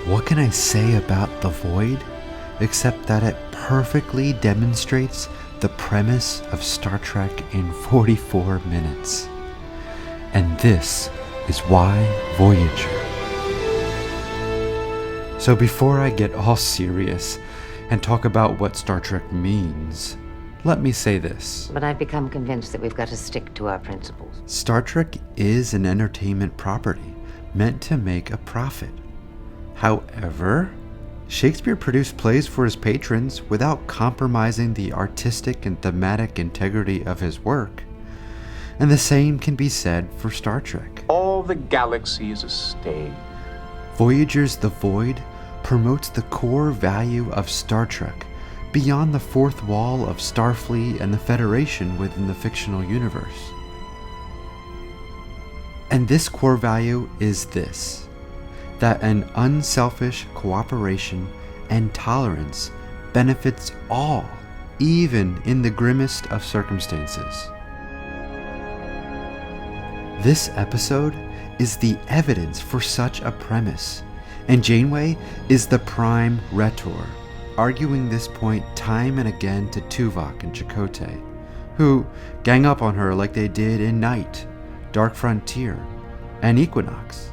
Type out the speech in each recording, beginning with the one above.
What can I say about The Void, except that it perfectly demonstrates the premise of Star Trek in 44 minutes. And this is why Voyager. So before I get all serious and talk about what Star Trek means, let me say this. But I've become convinced that we've got to stick to our principles. Star Trek is an entertainment property meant to make a profit. However, Shakespeare produced plays for his patrons without compromising the artistic and thematic integrity of his work. And the same can be said for Star Trek. All the galaxy is a stage. Voyager's The Void promotes the core value of Star Trek beyond the fourth wall of Starfleet and the Federation within the fictional universe. And this core value is this: that an unselfish cooperation and tolerance benefits all, even in the grimmest of circumstances. This episode is the evidence for such a premise, and Janeway is the prime rhetor, arguing this point time and again to Tuvok and Chakotay, who gang up on her like they did in Night, Dark Frontier, and Equinox.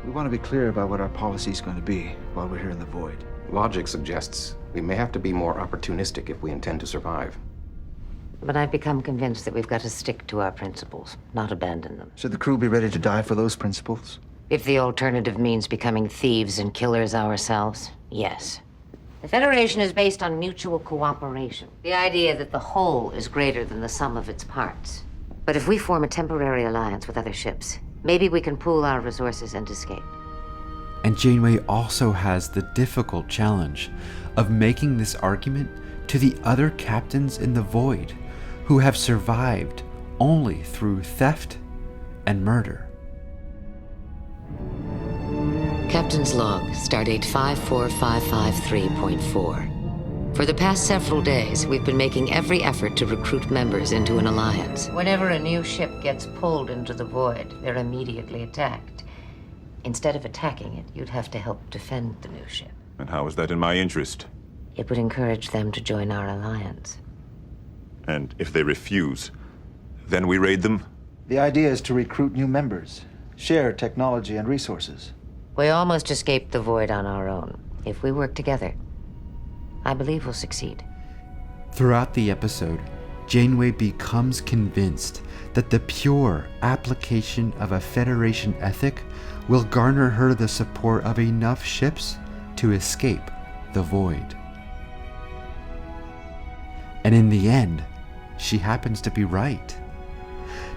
We want to be clear about what our policy is going to be while we're here in the Void. Logic suggests we may have to be more opportunistic if we intend to survive. But I've become convinced that we've got to stick to our principles, not abandon them. Should the crew be ready to die for those principles? If the alternative means becoming thieves and killers ourselves, yes. The Federation is based on mutual cooperation, the idea that the whole is greater than the sum of its parts. But if we form a temporary alliance with other ships, maybe we can pool our resources and escape. And Janeway also has the difficult challenge of making this argument to the other captains in the Void, who have survived only through theft and murder. Captain's log, stardate 54553.4. For the past several days, we've been making every effort to recruit members into an alliance. Whenever a new ship gets pulled into the Void, they're immediately attacked. Instead of attacking it, you'd have to help defend the new ship. And how is that in my interest? It would encourage them to join our alliance. And if they refuse, then we raid them? The idea is to recruit new members, share technology and resources. We almost escaped the Void on our own. If we work together, I believe we'll succeed. Throughout the episode, Janeway becomes convinced that the pure application of a Federation ethic will garner her the support of enough ships to escape the Void. And in the end, she happens to be right.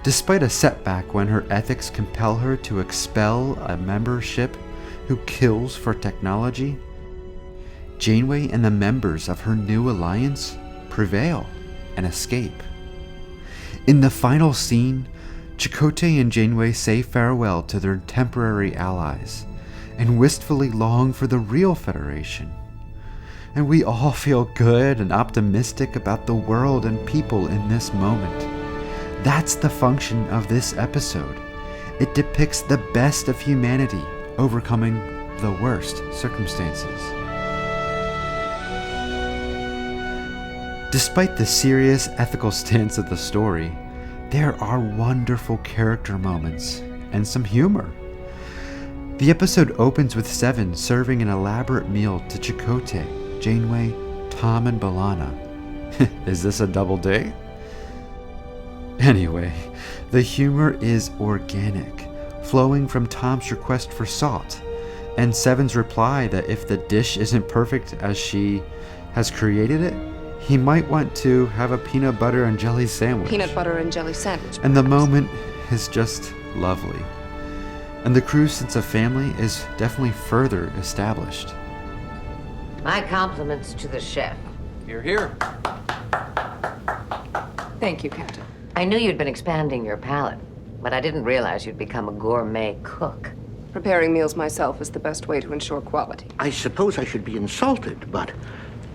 Despite a setback when her ethics compel her to expel a membership who kills for technology, Janeway and the members of her new alliance prevail and escape. In the final scene, Chakotay and Janeway say farewell to their temporary allies and wistfully long for the real Federation. And we all feel good and optimistic about the world and people in this moment. That's the function of this episode. It depicts the best of humanity overcoming the worst circumstances. Despite the serious ethical stance of the story, there are wonderful character moments and some humor. The episode opens with Seven serving an elaborate meal to Chakotay, Janeway, Tom, and B'Elanna. Is this a double date? Anyway, the humor is organic, flowing from Tom's request for salt, and Seven's reply that if the dish isn't perfect as she has created it, he might want to have a peanut butter and jelly sandwich. Peanut butter and jelly sandwich. And the moment is just lovely. And the crew's sense of family is definitely further established. My compliments to the chef. You're here. Thank you, Captain. I knew you'd been expanding your palate, but I didn't realize you'd become a gourmet cook. Preparing meals myself is the best way to ensure quality. I suppose I should be insulted, but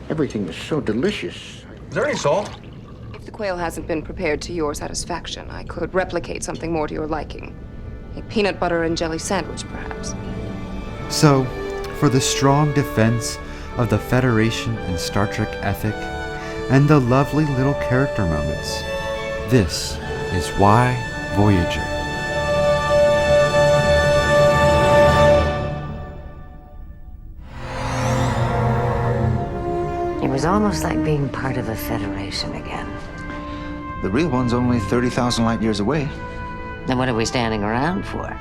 everything is so delicious. Is there any salt? If the quail hasn't been prepared to your satisfaction, I could replicate something more to your liking. A peanut butter and jelly sandwich, perhaps. So, for the strong defense of the Federation and Star Trek ethic, and the lovely little character moments. This is why Voyager. It was almost like being part of a Federation again. The real one's only 30,000 light years away. Then what are we standing around for?